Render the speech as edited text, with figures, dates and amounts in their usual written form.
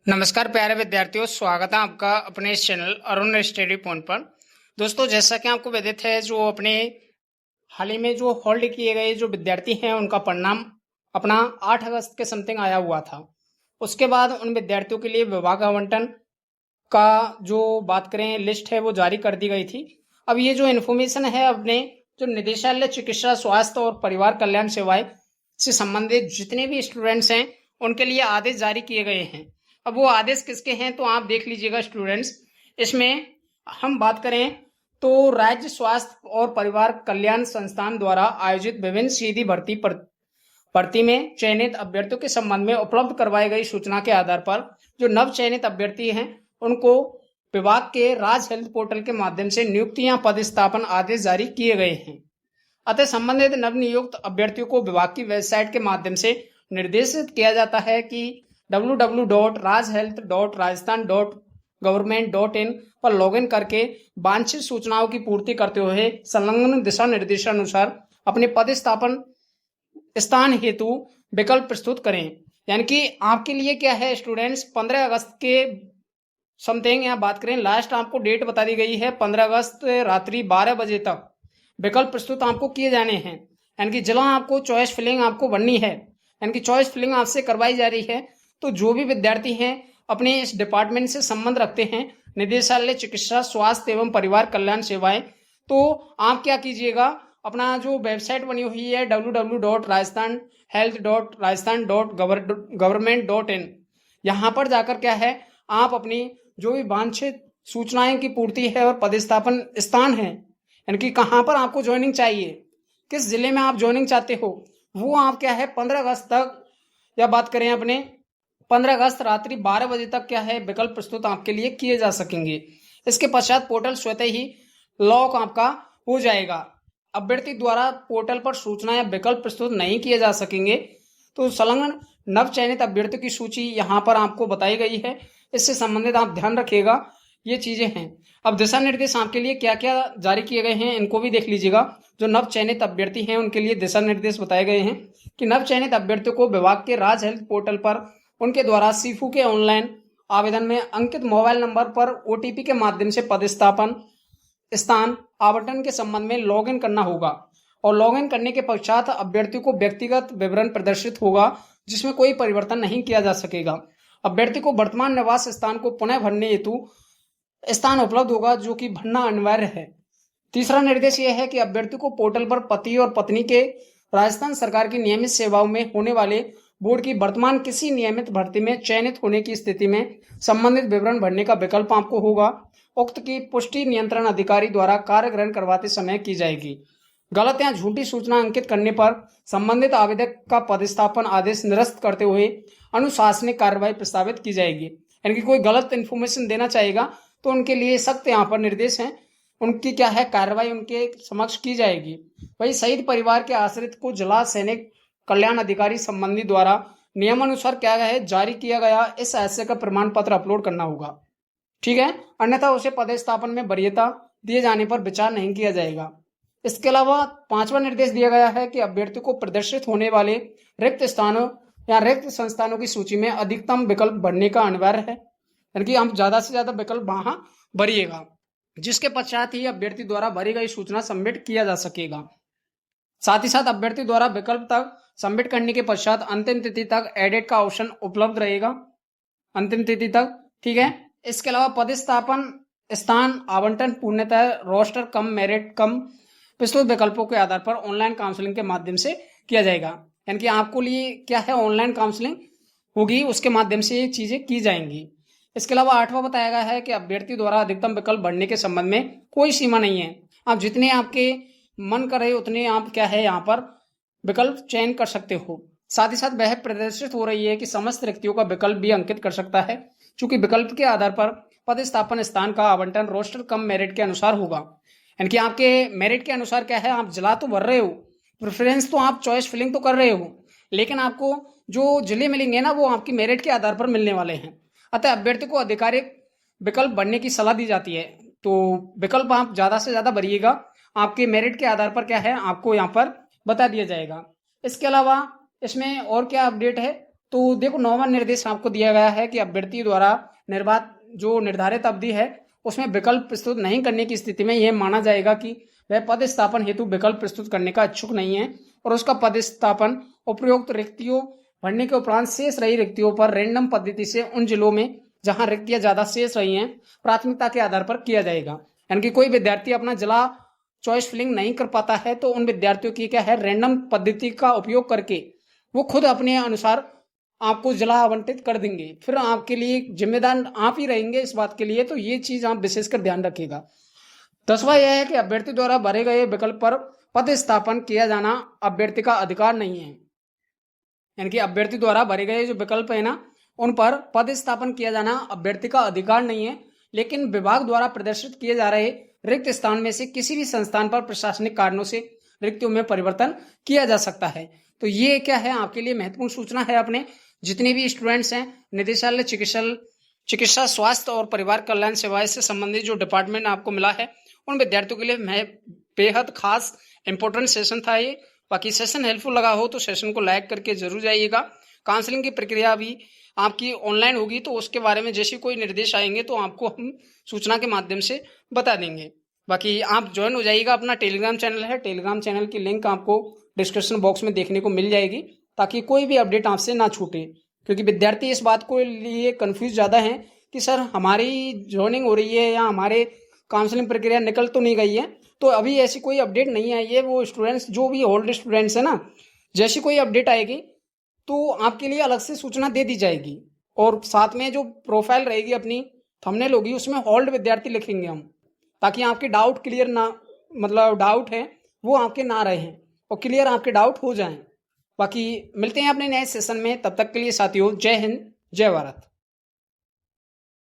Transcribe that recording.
नमस्कार प्यारे विद्यार्थियों, स्वागत है आपका अपने इस चैनल अरुण स्टडी पॉइंट पर। दोस्तों, जैसा कि आपको विदित है, जो अपने हाल ही में जो होल्ड किए गए जो विद्यार्थी हैं उनका परिणाम अपना 8 अगस्त के समथिंग आया हुआ था। उसके बाद उन विद्यार्थियों के लिए विभाग आवंटन का जो बात करें लिस्ट है वो जारी कर दी गई थी। अब ये जो इन्फॉर्मेशन है अपने जो निदेशालय चिकित्सा स्वास्थ्य और परिवार कल्याण सेवाएं से संबंधित जितने भी स्टूडेंट्स हैं उनके लिए आदेश जारी किए गए हैं। अब वो आदेश किसके हैं तो आप देख लीजिएगा स्टूडेंट्स। इसमें हम बात करें तो राज्य स्वास्थ्य और परिवार कल्याण संस्थान द्वारा आयोजित विभिन्न सीधी भर्ती में चयनित अभ्यर्थियों के संबंध में उपलब्ध करवाई गई सूचना के आधार पर जो नव चयनित अभ्यर्थी हैं उनको विभाग के राज हेल्थ पोर्टल के माध्यम से नियुक्ति या पदस्थापन आदेश जारी किए गए हैं। अतः संबंधित नवनियुक्त अभ्यर्थियों को विभाग की वेबसाइट के माध्यम से निर्देशित किया जाता है कि www.rajhealth.rajasthan.government.in पर लॉगिन करके वांछित सूचनाओं की पूर्ति करते हुए संलग्न दिशा निर्देशानुसार अपने पदस्थापन स्थान हेतु विकल्प प्रस्तुत करें। यानी कि आपके लिए क्या है स्टूडेंट्स, 15 अगस्त के समथिंग यहाँ बात करें, लास्ट आपको डेट बता दी गई है 15 अगस्त रात्रि 12 बजे तक विकल्प प्रस्तुत आपको किए जाने हैं। यानी कि जिला आपको चॉइस फिलिंग आपको बननी है, यानी कि चॉइस फिलिंग आपसे करवाई जा रही है। तो जो भी विद्यार्थी हैं अपने इस डिपार्टमेंट से संबंध रखते हैं, निदेशालय चिकित्सा स्वास्थ्य एवं परिवार कल्याण सेवाएं, तो आप क्या कीजिएगा, अपना जो वेबसाइट बनी हुई है www.rajasthanhealth.rajasthan.government.in यहाँ पर जाकर क्या है आप अपनी जो भी वांछित सूचनाएं की पूर्ति है और पदस्थापन स्थान है, यानी कि कहाँ पर आपको ज्वाइनिंग चाहिए, किस जिले में आप ज्वाइनिंग चाहते हो, वो आप क्या है 15 अगस्त तक या बात करें अपने 15 अगस्त रात्रि 12 बजे तक क्या है विकल्प प्रस्तुत आपके लिए किए जा सकेंगे। इसके पश्चात पोर्टल स्वतः ही लॉक आपका हो जाएगा। अभ्यर्थी द्वारा पोर्टल पर सूचना या विकल्प प्रस्तुत नहीं किए जा सकेंगे। तो संलग्न नव चयनित अभ्यर्थियों की सूची यहाँ पर आपको बताई गई है, इससे संबंधित आप ध्यान रखिएगा, ये चीजें हैं। अब दिशा निर्देश आपके लिए क्या क्या जारी किए गए हैं इनको भी देख लीजिएगा। जो नव चयनित अभ्यर्थी हैं उनके लिए दिशा निर्देश बताए गए हैं कि नव चयनित अभ्यर्थियों को विभाग के राज हेल्थ पोर्टल पर उनके द्वारा सीफू के ऑनलाइन आवेदन में अंकित मोबाइल नंबर पर ओटीपी के माध्यम से पदस्थापन स्थान आवंटन के संबंध में लॉगिन करना होगा और लॉगिन करने के पश्चात अभ्यर्थी को व्यक्तिगत विवरण प्रदर्शित होगा जिसमें कोई परिवर्तन नहीं किया जा सकेगा। अभ्यर्थी को वर्तमान निवास स्थान को पुनः भरने हेतु स्थान उपलब्ध होगा जो कि भरना अनिवार्य है। तीसरा निर्देश यह है कि अभ्यर्थी को पोर्टल पर पति और पत्नी के राजस्थान सरकार की नियमित सेवाओं में होने वाले बोर्ड की वर्तमान किसी नियमित भर्ती में चयनित होने की स्थिति में संबंधित विवरण भरने का विकल्प आपको होगा। उक्त की पुष्टि नियंत्रण अधिकारी द्वारा कार्य ग्रहण करवाते समय की जाएगी। गलत या झूठी सूचना अंकित करने पर संबंधित आवेदक का पदस्थापन आदेश निरस्त करते हुए अनुशासनिक कार्रवाई प्रस्तावित की जाएगी। यानी कि कोई गलत इन्फॉर्मेशन देना चाहेगा तो उनके लिए सख्त यहाँ पर निर्देश हैं, उनकी क्या है कार्रवाई उनके समक्ष की जाएगी। वही शहीद परिवार के आश्रित को जिला सैनिक कल्याण अधिकारी संबंधी द्वारा नियमानुसार क्या है जारी किया गया इस आशय का प्रमाण पत्र अपलोड करना होगा, ठीक है, अन्यथा उसे पदस्थापन में वरीयता दिए जाने पर विचार नहीं किया जाएगा। इसके अलावा 5वां निर्देश दिया गया है कि अभ्यर्थी को प्रदर्शित होने वाले रिक्त स्थानों या रिक्त संस्थानों की सूची में अधिकतम विकल्प भरने का अनिवार्य है, यानी कि हम ज्यादा से ज्यादा विकल्प वहां भरिएगा, जिसके पश्चात ही अभ्यर्थी द्वारा भरी गई सूचना सबमिट किया जा सकेगा। साथ ही साथ अभ्यर्थी द्वारा विकल्प तक सबमिट करने के पश्चात अंतिम तिथि तक एडिट का ऑप्शन उपलब्ध रहेगा, अंतिम तिथि तक, ठीक है। इसके अलावा पदस्थापन स्थान आवंटन पूर्णतः रोस्टर कम मेरिट कम प्रस्तुत विकल्पों के आधार पर ऑनलाइन काउंसलिंग के माध्यम से किया जाएगा। यानी कि आपको लिए क्या है ऑनलाइन काउंसलिंग होगी, उसके माध्यम से ये चीजें की जाएंगी। इसके अलावा 8वां बताया गया है कि अभ्यर्थी द्वारा अधिकतम विकल्प भरने के संबंध में कोई सीमा नहीं है। आप जितने आपके मन करे उतने आप क्या है यहाँ पर विकल्प चयन कर सकते हो। साथ ही साथ वह प्रदर्शित हो रही है कि समस्त रिक्तियों का विकल्प भी अंकित कर सकता है, चूंकि विकल्प के आधार पर पदस्थापन स्थान का आवंटन रोस्टर कम मेरिट के अनुसार होगा। यानी कि आपके मेरिट के अनुसार क्या है आप जिला तो भर रहे हो, प्रेफरेंस तो आप चॉइस फिलिंग तो कर रहे हो, लेकिन आपको जो जिले मिलेंगे ना वो आपकी मेरिट के आधार पर मिलने वाले हैं। अतः अभ्यर्थी को आधिकारिक विकल्प भरने की सलाह दी जाती है। तो विकल्प आप ज्यादा से ज्यादा भरिएगा, आपके मेरिट के आधार पर क्या है आपको यहाँ पर बता दिया जाएगा। इसके अलावा इसमें और क्या अपडेट है तो देखो 9वां निर्देश आपको दिया गया है कि अभ्यर्थी द्वारा जो निर्धारित अवधि है उसमें विकल्प प्रस्तुत नहीं करने की स्थिति में यह माना जाएगा कि वह पद स्थापन हेतु विकल्प प्रस्तुत करने का इच्छुक नहीं है और उसका पद स्थापन उपयुक्त रिक्तियों भरने के उपरांत शेष रही रिक्तियों पर रैंडम पद्धति से उन जिलों में जहां रिक्तियां ज्यादा शेष रही हैं प्राथमिकता के आधार पर किया जाएगा। यानी कि कोई विद्यार्थी अपना जिला चॉइस फिलिंग नहीं कर पाता है तो उन विद्यार्थियों की क्या है, रैंडम पद्धति का उपयोग करके वो खुद अपने अनुसार आपको जिला आवंटित कर देंगे। फिर आपके लिए जिम्मेदार आप ही रहेंगे इस बात के लिए, तो ये चीज आप विशेषकर ध्यान रखिएगा। 10वां यह है कि अभ्यर्थी द्वारा भरे गए विकल्प पर पद स्थापन किया जाना अभ्यर्थी का अधिकार नहीं है। यानी कि अभ्यर्थी द्वारा भरे गए जो विकल्प है ना, उन पर पद स्थापन किया जाना अभ्यर्थी का अधिकार नहीं है, लेकिन विभाग द्वारा प्रदर्शित किए जा रहे रिक्त स्थान में से किसी भी संस्थान पर प्रशासनिक कारणों से रिक्तियों में परिवर्तन किया जा सकता है। तो ये क्या है, आपके लिए महत्वपूर्ण सूचना है। अपने जितने भी स्टूडेंट्स हैं, निदेशालय चिकित्सा स्वास्थ्य और परिवार कल्याण सेवाएं से संबंधित जो डिपार्टमेंट आपको मिला है, उन विद्यार्थियों के लिए बेहद खास इंपॉर्टेंट सेशन था ये। बाकी सेशन हेल्पफुल लगा हो तो सेशन को लाइक करके जरूर जाइएगा। काउंसलिंग की प्रक्रिया भी आपकी ऑनलाइन होगी, तो उसके बारे में जैसे कोई निर्देश आएंगे तो आपको हम सूचना के माध्यम से बता देंगे। बाकी आप ज्वाइन हो जाइएगा। अपना टेलीग्राम चैनल है, टेलीग्राम चैनल की लिंक आपको डिस्क्रिप्शन बॉक्स में देखने को मिल जाएगी, ताकि कोई भी अपडेट आपसे ना छूटे। क्योंकि विद्यार्थी इस बात को लिए कंफ्यूज ज़्यादा हैं कि सर हमारी ज्वाइनिंग हो रही है या हमारे काउंसलिंग प्रक्रिया निकल तो नहीं गई है, तो अभी ऐसी कोई अपडेट नहीं आई है। वो स्टूडेंट्स जो भी होल्ड स्टूडेंट्स है ना, जैसी कोई अपडेट आएगी तो आपके लिए अलग से सूचना दे दी जाएगी। और साथ में जो प्रोफाइल रहेगी अपनी थंबनेल होगी, उसमें होल्ड विद्यार्थी लिखेंगे हम, ताकि आपके डाउट क्लियर ना, मतलब डाउट है वो आपके ना रहे और क्लियर आपके डाउट हो जाएं। बाकी मिलते हैं अपने नए सेशन में, तब तक के लिए साथियों जय हिंद जय भारत।